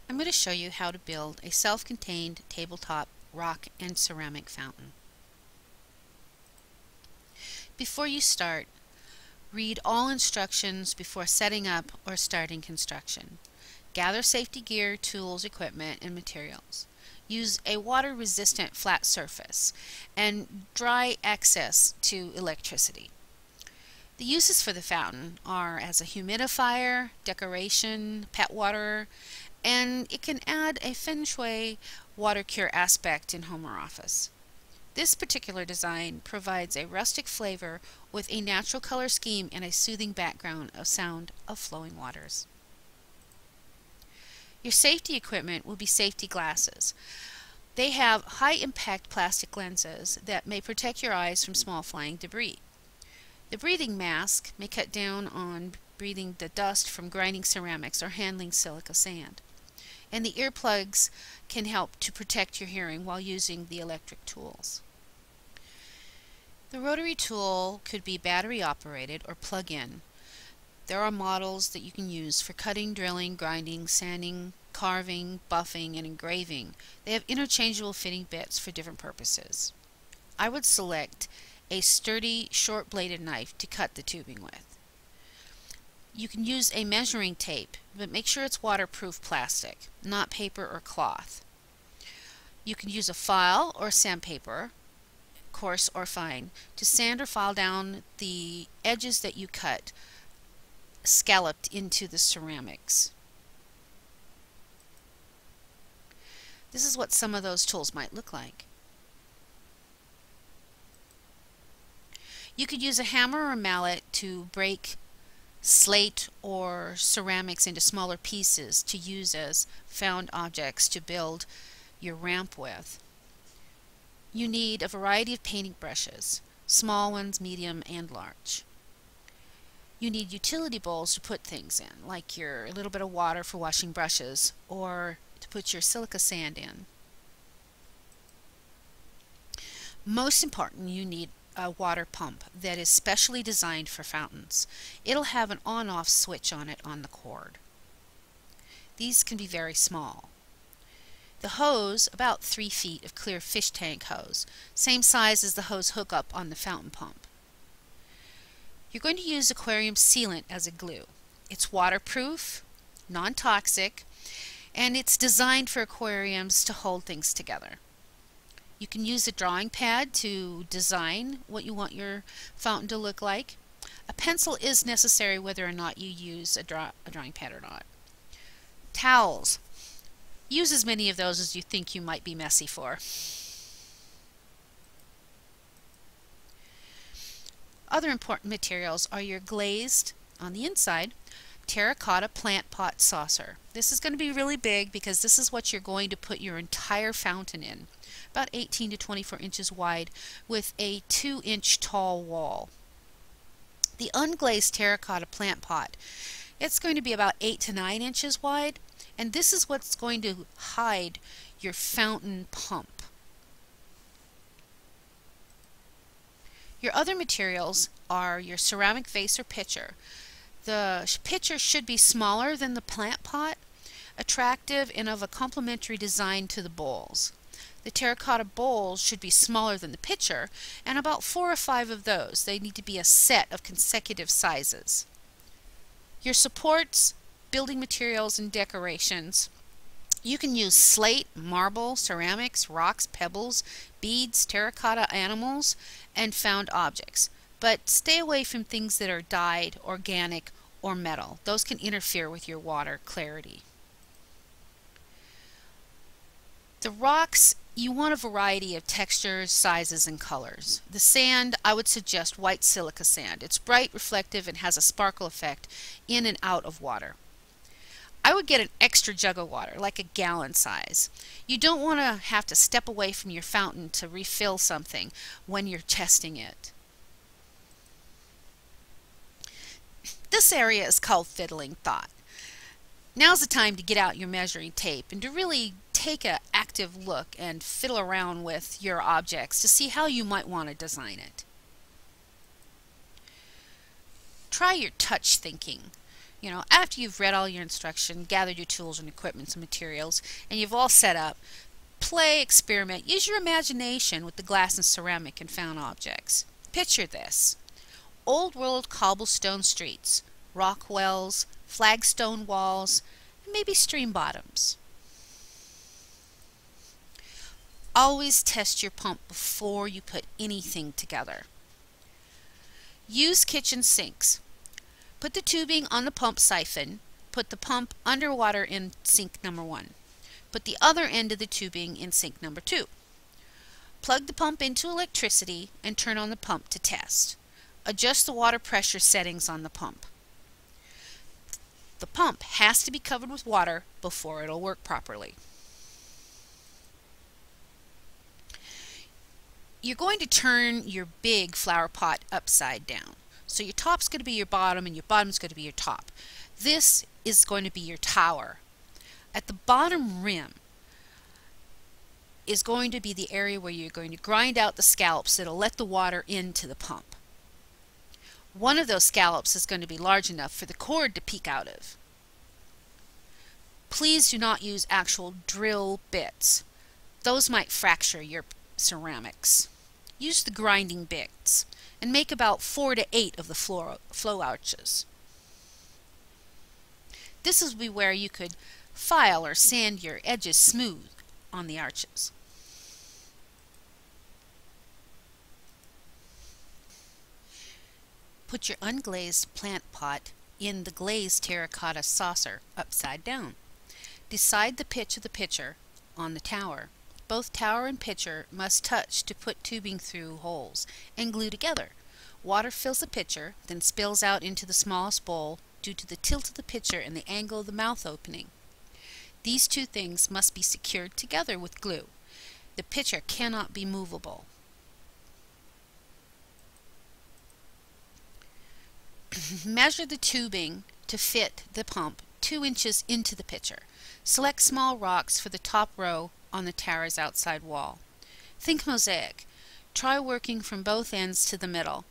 I'm going to show you how to build a self-contained tabletop rock and ceramic fountain. Before you start, read all instructions before setting up or starting construction. Gather safety gear, tools, equipment, and materials. Use a water-resistant flat surface and dry access to electricity. The uses for the fountain are as a humidifier, decoration, pet waterer, and it can add a feng shui water cure aspect in home or office. This particular design provides a rustic flavor with a natural color scheme and a soothing background of sound of flowing waters. Your safety equipment will be safety glasses. They have high-impact plastic lenses that may protect your eyes from small flying debris. The breathing mask may cut down on breathing the dust from grinding ceramics or handling silica sand. And the earplugs can help to protect your hearing while using the electric tools. The rotary tool could be battery operated or plug-in. There are models that you can use for cutting, drilling, grinding, sanding, carving, buffing, and engraving. They have interchangeable fitting bits for different purposes. I would select a sturdy, short-bladed knife to cut the tubing with. You can use a measuring tape, but make sure it's waterproof plastic, not paper or cloth. You can use a file or sandpaper, coarse or fine, to sand or file down the edges that you cut, scalloped into the ceramics. This is what some of those tools might look like. You could use a hammer or mallet to break slate or ceramics into smaller pieces to use as found objects to build your ramp with. You need a variety of painting brushes, small ones, medium, and large. You need utility bowls to put things in, like a little bit of water for washing brushes or to put your silica sand in. Most important, you need a water pump that is specially designed for fountains. It'll have an on-off switch on it on the cord. These can be very small. The hose, about 3 feet of clear fish tank hose, same size as the hose hookup on the fountain pump. You're going to use aquarium sealant as a glue. It's waterproof, non-toxic, and it's designed for aquariums to hold things together. You can use a drawing pad to design what you want your fountain to look like. A pencil is necessary whether or not you use a drawing pad or not. Towels. Use as many of those as you think you might be messy for. Other important materials are your glazed, on the inside, terracotta plant pot saucer. This is going to be really big because this is what you're going to put your entire fountain in. About 18 to 24 inches wide with a 2-inch tall wall. The unglazed terracotta plant pot, it's going to be about 8 to 9 inches wide, and this is what's going to hide your fountain pump. Your other materials are your ceramic vase or pitcher. The pitcher should be smaller than the plant pot, attractive and of a complementary design to the bowls. The terracotta bowls should be smaller than the pitcher, and about 4 or 5 of those. They need to be a set of consecutive sizes. Your supports, building materials, and decorations. You can use slate, marble, ceramics, rocks, pebbles, beads, terracotta animals, and found objects. But stay away from things that are dyed, organic, or metal. Those can interfere with your water clarity. The rocks, you want a variety of textures, sizes, and colors. The sand, I would suggest white silica sand. It's bright, reflective, and has a sparkle effect in and out of water. I would get an extra jug of water, like a gallon size. You don't want to have to step away from your fountain to refill something when you're testing it. This area is called fiddling thought. Now's the time to get out your measuring tape and to really take an active look and fiddle around with your objects to see how you might want to design it. Try your touch thinking. After you've read all your instruction, gathered your tools and equipment and materials, and you've all set up, play, experiment, use your imagination with the glass and ceramic and found objects. Picture this: old world cobblestone streets, rock wells, flagstone walls, and maybe stream bottoms. Always test your pump before you put anything together. Use kitchen sinks. Put the tubing on the pump siphon. Put the pump underwater in sink number 1. Put the other end of the tubing in sink number 2. Plug the pump into electricity and turn on the pump to test. Adjust the water pressure settings on the pump. The pump has to be covered with water before it'll work properly. You're going to turn your big flower pot upside down. So your top's going to be your bottom and your bottom's going to be your top. This is going to be your tower. At the bottom rim is going to be the area where you're going to grind out the scallops that'll let the water into the pump. One of those scallops is going to be large enough for the cord to peek out of. Please do not use actual drill bits. Those might fracture your ceramics. Use the grinding bits and make about 4 to 8 of the flow arches. This is where you could file or sand your edges smooth on the arches. Put your unglazed plant pot in the glazed terracotta saucer upside down. Decide the pitch of the pitcher on the tower. Both tower and pitcher must touch to put tubing through holes and glue together. Water fills the pitcher, then spills out into the smallest bowl due to the tilt of the pitcher and the angle of the mouth opening. These two things must be secured together with glue. The pitcher cannot be movable. Measure the tubing to fit the pump 2 inches into the pitcher. Select small rocks for the top row on the tower's outside wall. Think mosaic. Try working from both ends to the middle.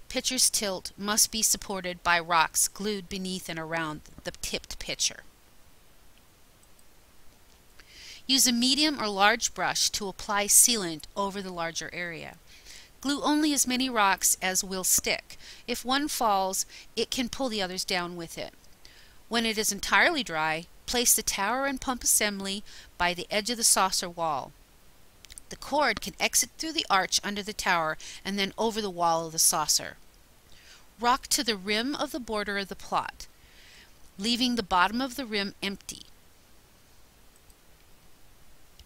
Pitcher's tilt must be supported by rocks glued beneath and around the tipped pitcher. Use a medium or large brush to apply sealant over the larger area. Glue only as many rocks as will stick. If one falls, it can pull the others down with it. When it is entirely dry, place the tower and pump assembly by the edge of the saucer wall. The cord can exit through the arch under the tower and then over the wall of the saucer. Rock to the rim of the border of the plot, leaving the bottom of the rim empty.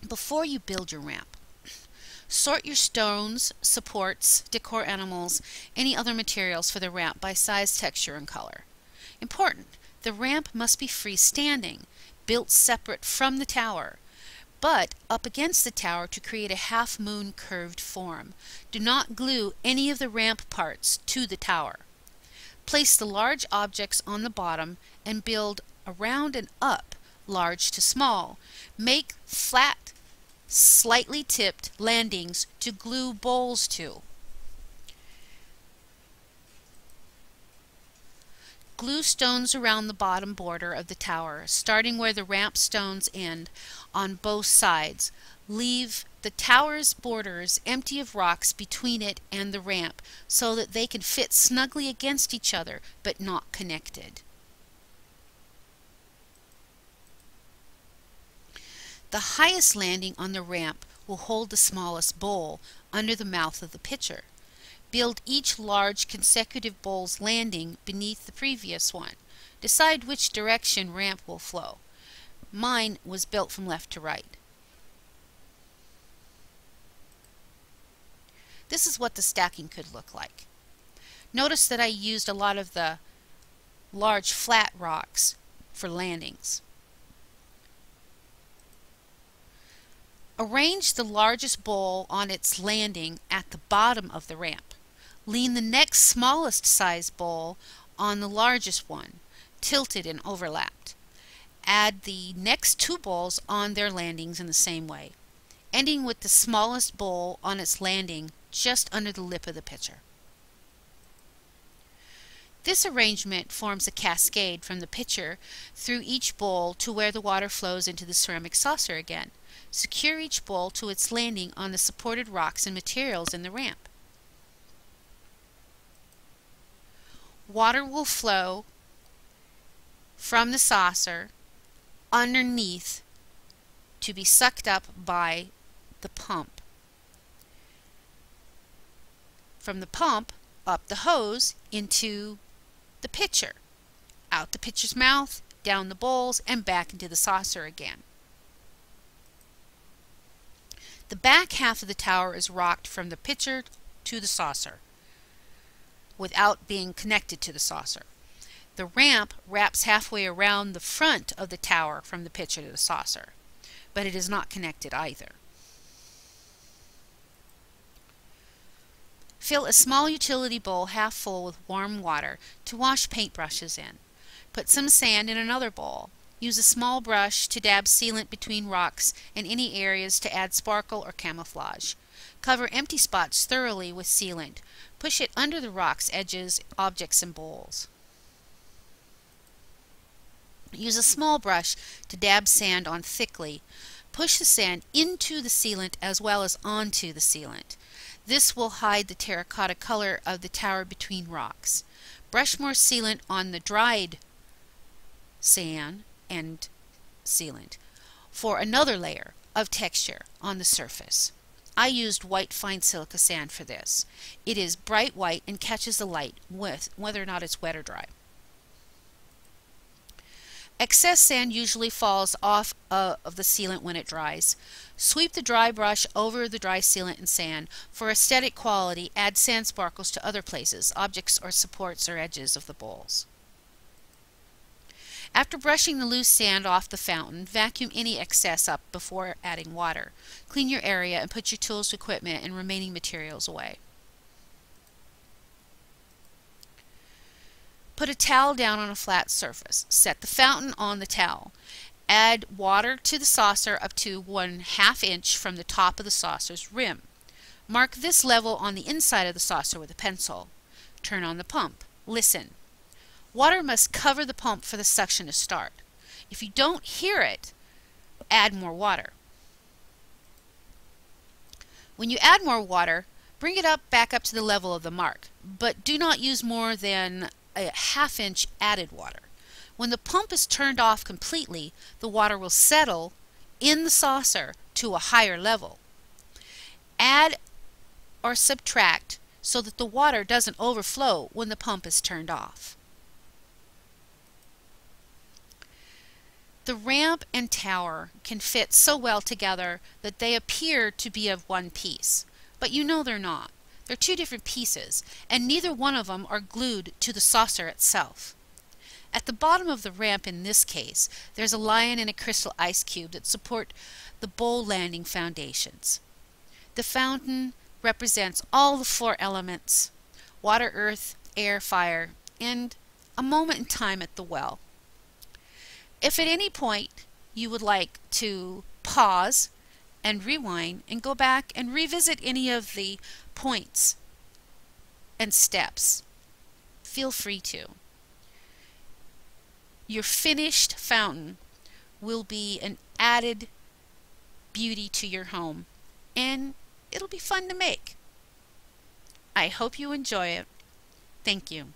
Before you build your ramp, sort your stones, supports, decor animals, any other materials for the ramp by size, texture, and color. Important: the ramp must be freestanding, built separate from the tower, but up against the tower to create a half-moon curved form. Do not glue any of the ramp parts to the tower. Place the large objects on the bottom and build around and up, large to small. Make flat, slightly tipped landings to glue bowls to. Glue stones around the bottom border of the tower, starting where the ramp stones end on both sides. Leave the tower's borders empty of rocks between it and the ramp so that they can fit snugly against each other but not connected. The highest landing on the ramp will hold the smallest bowl under the mouth of the pitcher. Build each large consecutive bowl's landing beneath the previous one. Decide which direction ramp will flow. Mine was built from left to right. This is what the stacking could look like. Notice that I used a lot of the large flat rocks for landings. Arrange the largest bowl on its landing at the bottom of the ramp. Lean the next smallest size bowl on the largest one, tilted and overlapped. Add the next 2 bowls on their landings in the same way, ending with the smallest bowl on its landing just under the lip of the pitcher. This arrangement forms a cascade from the pitcher through each bowl to where the water flows into the ceramic saucer again. Secure each bowl to its landing on the supported rocks and materials in the ramp. Water will flow from the saucer underneath to be sucked up by the pump. From the pump, up the hose into the pitcher, out the pitcher's mouth, down the bowls, and back into the saucer again. The back half of the tower is rocked from the pitcher to the saucer without being connected to the saucer. The ramp wraps halfway around the front of the tower from the pitcher to the saucer, but it is not connected either. Fill a small utility bowl half full with warm water to wash paintbrushes in. Put some sand in another bowl. Use a small brush to dab sealant between rocks and any areas to add sparkle or camouflage. Cover empty spots thoroughly with sealant. Push it under the rocks, edges, objects, and bowls. Use a small brush to dab sand on thickly. Push the sand into the sealant as well as onto the sealant. This will hide the terracotta color of the tower between rocks. Brush more sealant on the dried sand and sealant for another layer of texture on the surface. I used white fine silica sand for this. It is bright white and catches the light whether or not it's wet or dry. Excess sand usually falls off of the sealant when it dries. Sweep the dry brush over the dry sealant and sand. For aesthetic quality, add sand sparkles to other places, objects or supports or edges of the bowls. After brushing the loose sand off the fountain, vacuum any excess up before adding water. Clean your area and put your tools, equipment, and remaining materials away. Put a towel down on a flat surface. Set the fountain on the towel. Add water to the saucer up to 1/2 inch from the top of the saucer's rim. Mark this level on the inside of the saucer with a pencil. Turn on the pump. Listen. Water must cover the pump for the suction to start. If you don't hear it, add more water. When you add more water, bring it back up to the level of the mark, but do not use more than a 1/2 inch added water. When the pump is turned off completely, the water will settle in the saucer to a higher level. Add or subtract so that the water doesn't overflow when the pump is turned off. The ramp and tower can fit so well together that they appear to be of one piece, but you know they're not. They're two different pieces, and neither one of them are glued to the saucer itself. At the bottom of the ramp in this case, there's a lion and a crystal ice cube that support the bowl landing foundations. The fountain represents all the 4 elements: water, earth, air, fire, and a moment in time at the well. If at any point you would like to pause and rewind and go back and revisit any of the points and steps, feel free to. Your finished fountain will be an added beauty to your home, and it'll be fun to make. I hope you enjoy it. Thank you.